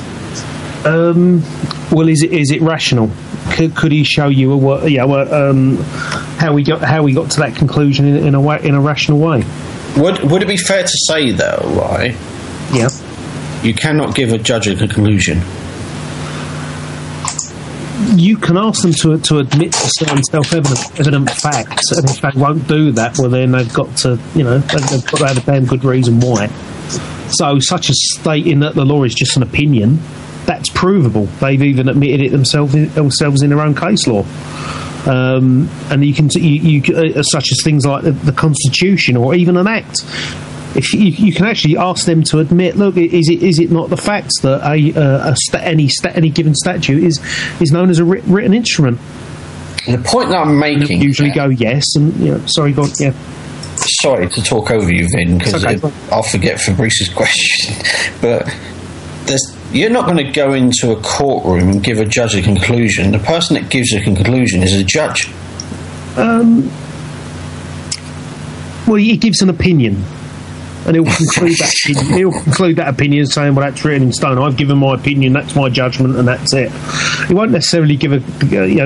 Speaker 4: Well, is it rational? Could he show you how we got to that conclusion in a rational way?
Speaker 5: Would it be fair to say, though, right?
Speaker 4: Yeah.
Speaker 5: You cannot give a judge a conclusion.
Speaker 4: You can ask them to admit to certain self-evident facts, and if they won't do that, well, then they've got to, you know, they've got to have a damn good reason why. So, such as stating that the law is just an opinion, that's provable. They've even admitted it themselves in their own case law. And you can such as things like the Constitution or even an Act. If you can actually ask them to admit, look, is it not the facts that any given statute is known as a written instrument?
Speaker 5: The point that I'm making,
Speaker 4: usually go yes, and sorry, go on, yeah.
Speaker 5: Sorry to talk over you, Vin, because
Speaker 4: okay.
Speaker 5: I'll forget Fabrice's question. But you're not going to go into a courtroom and give a judge a conclusion. The person that gives a conclusion is a judge.
Speaker 4: Well, he gives an opinion, and he'll conclude that opinion saying, well, that's written in stone. I've given my opinion, that's my judgment, and that's it. He won't necessarily give a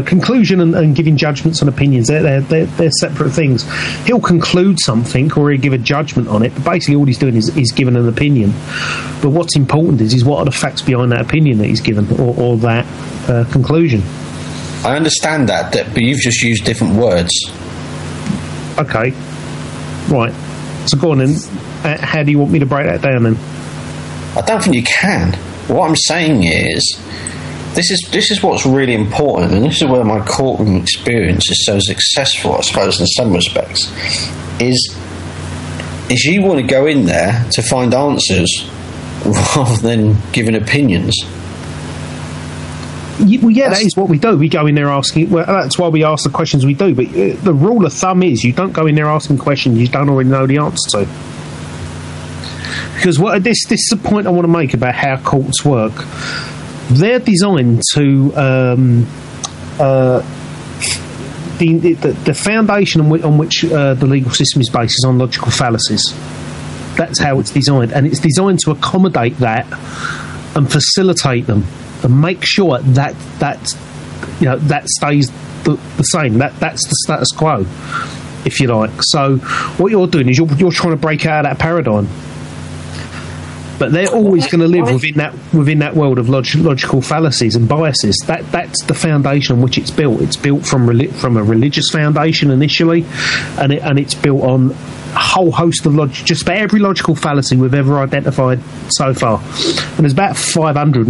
Speaker 4: conclusion and giving judgments and opinions. They're separate things. He'll conclude something or he'll give a judgment on it, but basically all he's doing is giving an opinion. But what's important is what are the facts behind that opinion that he's given or that conclusion.
Speaker 5: I understand that, but you've just used different words.
Speaker 4: Okay. Right. So go on then. How do you want me to break that down then?
Speaker 5: I don't think you can. What I'm saying is, this is what's really important, and this is where my courtroom experience is so successful, I suppose, in some respects, is you want to go in there to find answers rather than giving opinions.
Speaker 4: Well, yeah, that is what we do. We go in there asking. Well, that's why we ask the questions we do. But the rule of thumb is you don't go in there asking questions you don't already know the answer to. Because this is the point I want to make about how courts work. They're designed to the foundation on which the legal system is based is on logical fallacies. That's how it's designed, and it's designed to accommodate that and facilitate them and make sure that stays the same. That's the status quo, if you like. So what you're doing is you're trying to break out of that paradigm. But they're always going to live within that world of logical fallacies and biases. That's the foundation on which it's built. It's built from a religious foundation initially, and it's built on a whole host of just about every logical fallacy we've ever identified so far. And there's about 500,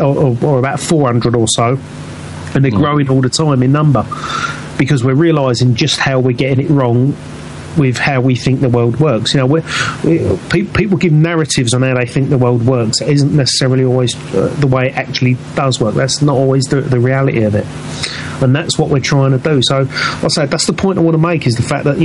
Speaker 4: or about 400 or so, and they're growing all the time in number because we're realising just how we're getting it wrong with how we think the world works. People give narratives on how they think the world works. It isn't necessarily always the way it actually does work. That's not always the reality of it, and that's what we're trying to do. So I'll say that's the point I want to make, is the fact that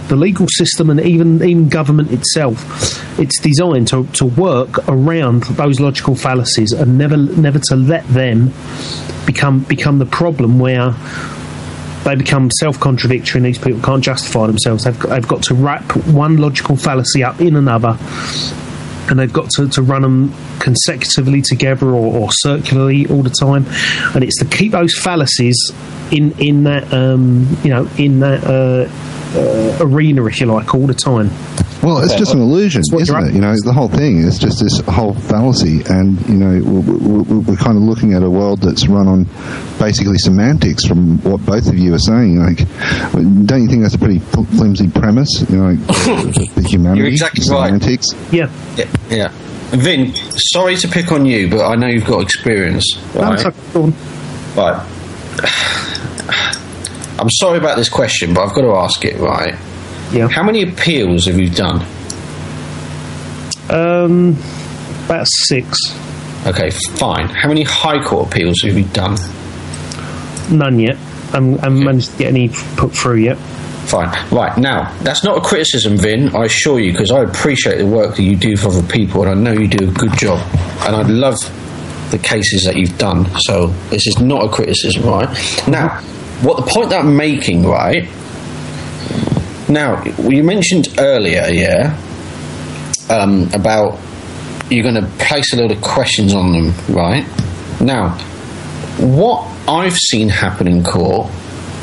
Speaker 4: the legal system and even government itself, it's designed to work around those logical fallacies and never to let them become the problem where they become self-contradictory, and these people can't justify themselves. They've got to wrap one logical fallacy up in another, and they've got to run them consecutively together or circularly all the time. And it's to keep those fallacies in that arena, if you like, all the time.
Speaker 3: Well, it's just an illusion, isn't it? You know, the whole thing is just this whole fallacy, and you know, we're kind of looking at a world that's run on basically semantics. From what both of you are saying, like, don't you think that's a pretty flimsy premise? You know, like, the humanity,
Speaker 5: you're exactly
Speaker 3: semantics.
Speaker 4: Right.
Speaker 5: Yeah. Vin, sorry to pick on you, but I know you've got experience, right? Right. I'm sorry about this question, but I've got to ask it, right?
Speaker 4: Yeah.
Speaker 5: How many appeals have you done?
Speaker 4: About 6.
Speaker 5: Okay, fine. How many High Court appeals have you done?
Speaker 4: None yet. I haven't managed to get any put through yet.
Speaker 5: Fine. Right, now, that's not a criticism, Vin, I assure you, because I appreciate the work that you do for other people, and I know you do a good job. And I love the cases that you've done, so this is not a criticism, right? Now, what the point that I'm making, right? Now, you mentioned earlier, about you're going to place a load of questions on them, right? Now, what I've seen happen in court,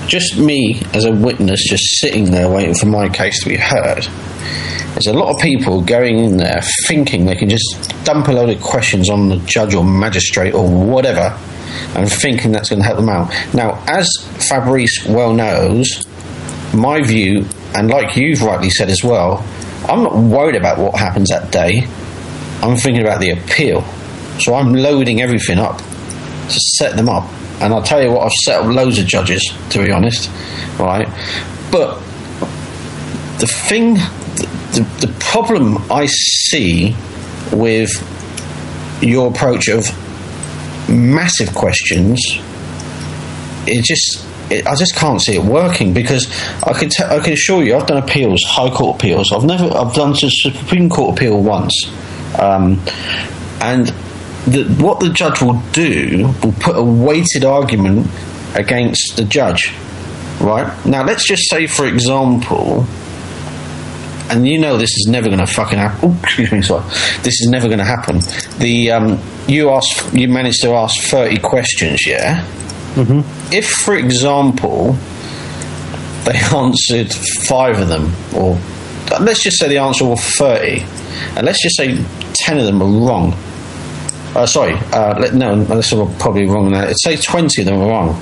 Speaker 5: just me as a witness just sitting there waiting for my case to be heard, there's a lot of people going in there thinking they can just dump a load of questions on the judge or magistrate or whatever and thinking that's going to help them out. Now, as Fabrice well knows, my view, and like you've rightly said as well, I'm not worried about what happens that day. I'm thinking about the appeal. So I'm loading everything up to set them up. And I'll tell you what, I've set up loads of judges, to be honest, right? But the thing, the problem I see with your approach of massive questions, I just can't see it working, because I can assure you, I've done appeals, High Court appeals. I've done a Supreme Court appeal once, and what the judge will do will put a weighted argument against the judge, right? Now, let's just say, for example, and you know this is never going to fucking happen. Oh, excuse me, sorry. This is never going to happen. You managed to ask 30 questions, yeah? Mm-hmm. If, for example, they answered 5 of them, or let's just say the answer was 30, and let's just say 10 of them are wrong. No, that's probably wrong now. Let's say 20 of them are wrong.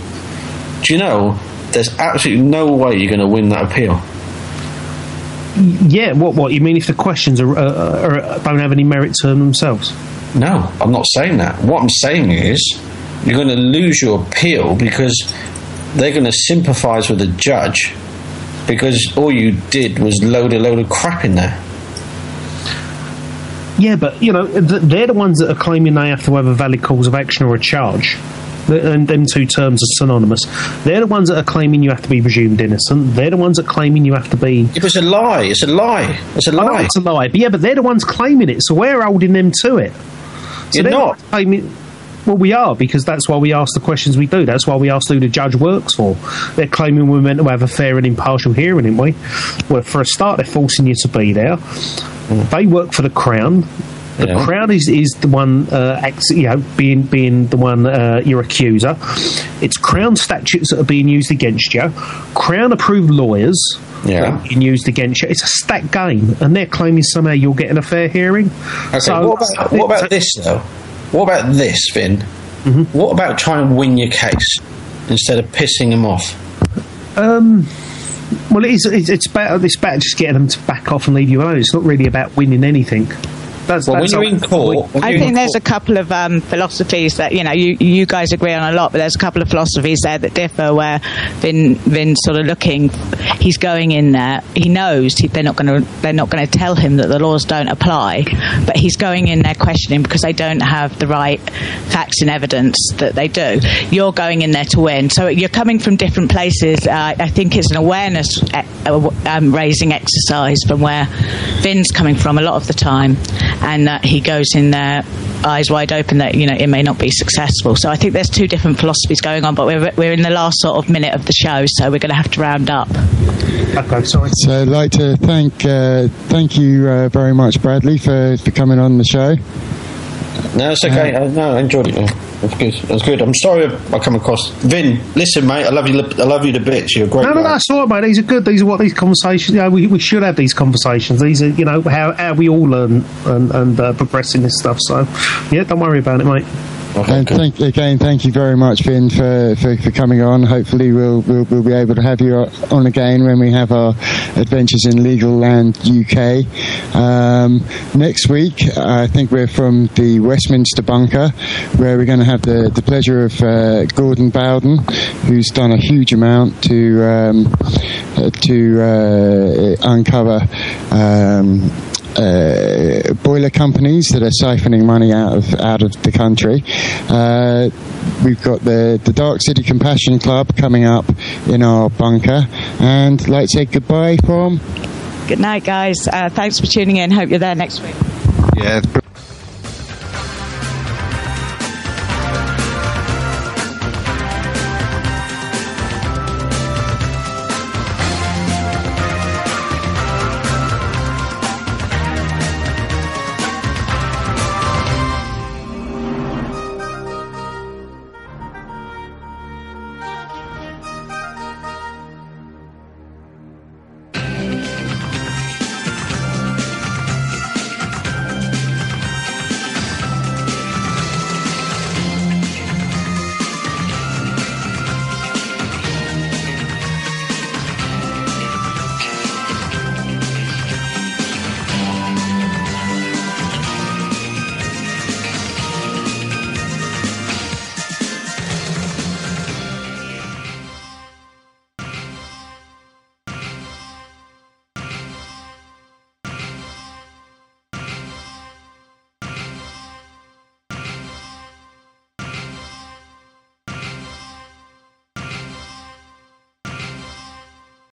Speaker 5: Do you know, there's absolutely no way you're going to win that appeal.
Speaker 4: Yeah, what you mean if the questions don't have any merit to them themselves?
Speaker 5: No, I'm not saying that. What I'm saying is you're going to lose your appeal because they're going to sympathise with the judge because all you did was load a load of crap in there.
Speaker 4: Yeah, but, you know, they're the ones that are claiming they have to have a valid cause of action or a charge. And them two terms are synonymous. They're the ones that are claiming you have to be presumed innocent. They're the ones that are claiming you have to be...
Speaker 5: It was a lie. It's a lie. It's a lie.
Speaker 4: I know it's a lie. But yeah, but they're the ones claiming it, so we're holding them to it. So
Speaker 5: you're not.
Speaker 4: Well, we are, because that's why we ask the questions we do. That's why we ask who the judge works for. They're claiming we're meant to have a fair and impartial hearing, aren't we? Well, for a start, they're forcing you to be there. They work for the Crown. The Crown is the one, being the one your accuser. It's Crown statutes that are being used against you. Crown-approved lawyers that are being used against you. It's a stacked game, and they're claiming somehow you're getting a fair hearing.
Speaker 5: Okay, so, what about this, though? What about this, Vin? Mm-hmm. What about trying to win your case instead of pissing them off?
Speaker 4: Well, it's better just getting them to back off and leave you alone. It's not really about winning anything.
Speaker 5: When you're in court,
Speaker 2: I think there's a couple of philosophies that you guys agree on a lot, but there's a couple of philosophies there that differ. Where Vin's sort of looking, he's going in there. He knows they're not going to tell him that the laws don't apply, but he's going in there questioning because they don't have the right facts and evidence that they do. You're going in there to win, so you're coming from different places. I think it's an awareness raising exercise from where Vin's coming from a lot of the time. and that he goes in there eyes wide open that, you know, it may not be successful. So I think there's two different philosophies going on, but we're in the last sort of minute of the show, so we're going to have to round up.
Speaker 4: Okay, sorry.
Speaker 1: So I'd like to thank you very much, Bradley, for coming on the show.
Speaker 5: No, it's okay. No, I enjoyed it. That's good. I'm sorry I come across. Vin, listen, mate. I love you to bits. You're a great.
Speaker 4: No,
Speaker 5: guy.
Speaker 4: that's all right, mate. These are good. These are what these conversations. You know, we should have these conversations. These are, you know, how we all learn and progress in this stuff. So, yeah, don't worry about it, mate.
Speaker 1: Okay, and thank you very much, Vin, for coming on. Hopefully we'll be able to have you on again when we have our Adventures in Legal Land UK. Next week, I think we're from the Westminster bunker, where we're going to have the pleasure of Gordon Bowden, who's done a huge amount to uncover boiler companies that are siphoning money out of the country. We've got the Dark City Compassion Club coming up in our bunker, and I'd like to say goodbye from.
Speaker 2: Good night, guys. Thanks for tuning in. Hope you're there next week.
Speaker 3: Yeah.